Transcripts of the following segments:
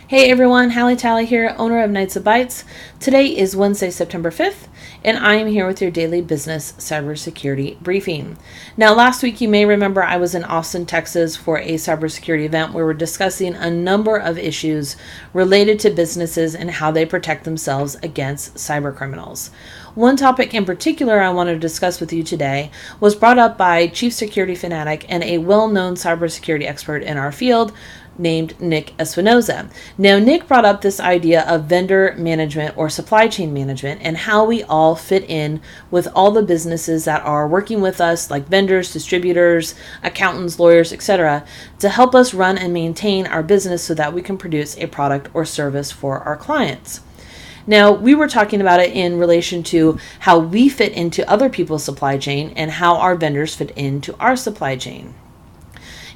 Hey everyone, Hallie Tally here, owner of Knights of Bytes. Today is Wednesday, September 5th, and I am here with your daily business cybersecurity briefing. Now, last week you may remember I was in Austin, Texas for a cybersecurity event where we're discussing a number of issues related to businesses and how they protect themselves against cyber criminals. One topic in particular I want to discuss with you today was brought up by Chief Security Fanatic and a well-known cybersecurity expert in our field, named Nick Espinoza. Now, Nick brought up this idea of vendor management or supply chain management and how we all fit in with all the businesses that are working with us, like vendors, distributors, accountants, lawyers, etc., to help us run and maintain our business so that we can produce a product or service for our clients. Now, we were talking about it in relation to how we fit into other people's supply chain and how our vendors fit into our supply chain.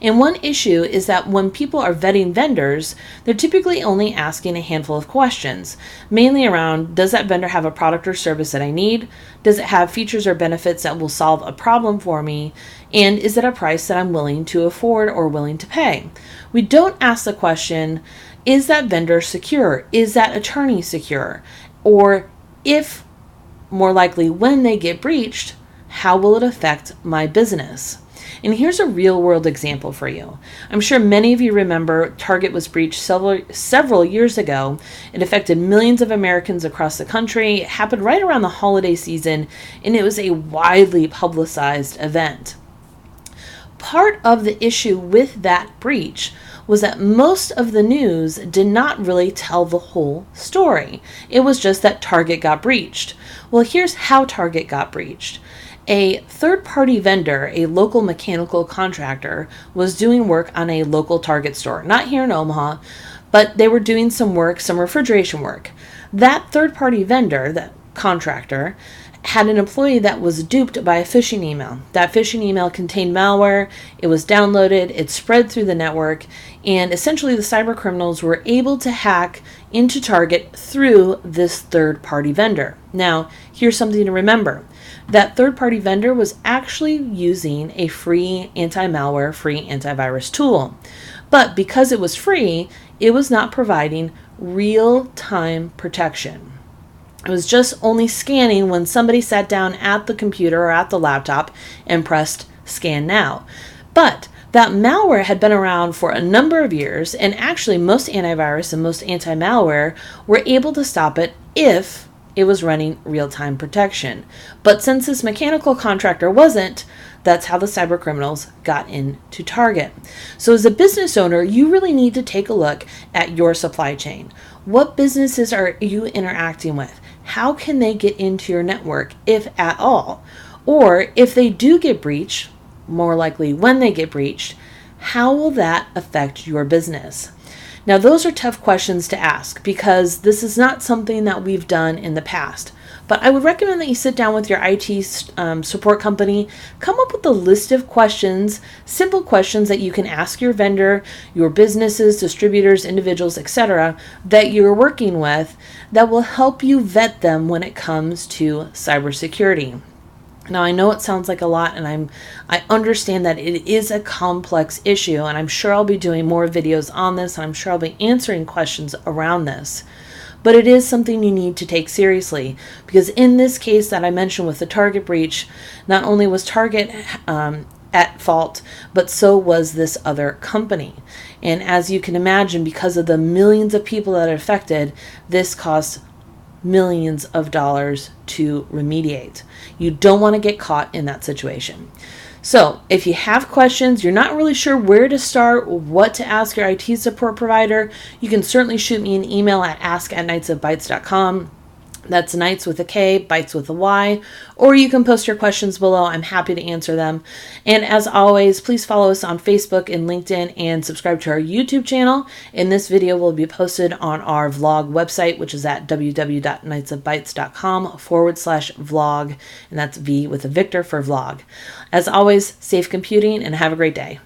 And one issue is that when people are vetting vendors, they're typically only asking a handful of questions, mainly around, does that vendor have a product or service that I need? Does it have features or benefits that will solve a problem for me? And is it a price that I'm willing to afford or willing to pay? We don't ask the question, is that vendor secure? Is that attorney secure? Or if, more likely, when they get breached, how will it affect my business? And here's a real world example for you. I'm sure many of you remember Target was breached several years ago. It affected millions of Americans across the country. It happened right around the holiday season, and it was a widely publicized event. Part of the issue with that breach was that most of the news did not really tell the whole story. It was just that Target got breached. Well, here's how Target got breached. A third-party vendor, a local mechanical contractor, was doing work on a local Target store, not here in Omaha, but they were doing some work, some refrigeration work. That third-party vendor, that contractor, had an employee that was duped by a phishing email. That phishing email contained malware, it was downloaded, it spread through the network, and essentially the cyber criminals were able to hack into Target through this third-party vendor. Now, here's something to remember. That third-party vendor was actually using a free anti-malware, free antivirus tool. But because it was free, it was not providing real-time protection. It was just only scanning when somebody sat down at the computer or at the laptop and pressed scan now. But that malware had been around for a number of years, and actually most antivirus and most anti-malware were able to stop it if it was running real-time protection. But since this mechanical contractor wasn't, that's how the cyber criminals got into Target. So as a business owner, you really need to take a look at your supply chain. What businesses are you interacting with? How can they get into your network, if at all? Or if they do get breached, more likely when they get breached, how will that affect your business? Now, those are tough questions to ask because this is not something that we've done in the past. But I would recommend that you sit down with your IT support company, come up with a list of questions, simple questions that you can ask your vendor, your businesses, distributors, individuals, etc., that you're working with that will help you vet them when it comes to cybersecurity. Now, I know it sounds like a lot, and I understand that it is a complex issue, and I'm sure I'll be doing more videos on this, and I'm sure I'll be answering questions around this. But it is something you need to take seriously, because in this case that I mentioned with the Target breach, not only was Target at fault, but so was this other company. And as you can imagine, because of the millions of people that are affected, this cost millions of dollars to remediate. You don't want to get caught in that situation. So if you have questions, you're not really sure where to start, what to ask your IT support provider, you can certainly shoot me an email at ask@knightsofbytes.com. That's Knights with a K, Bytes with a Y, or you can post your questions below. I'm happy to answer them. And as always, please follow us on Facebook and LinkedIn and subscribe to our YouTube channel. And this video will be posted on our vlog website, which is at www.knightsofbytes.com/vlog. And that's V with a Victor for vlog. As always, safe computing and have a great day.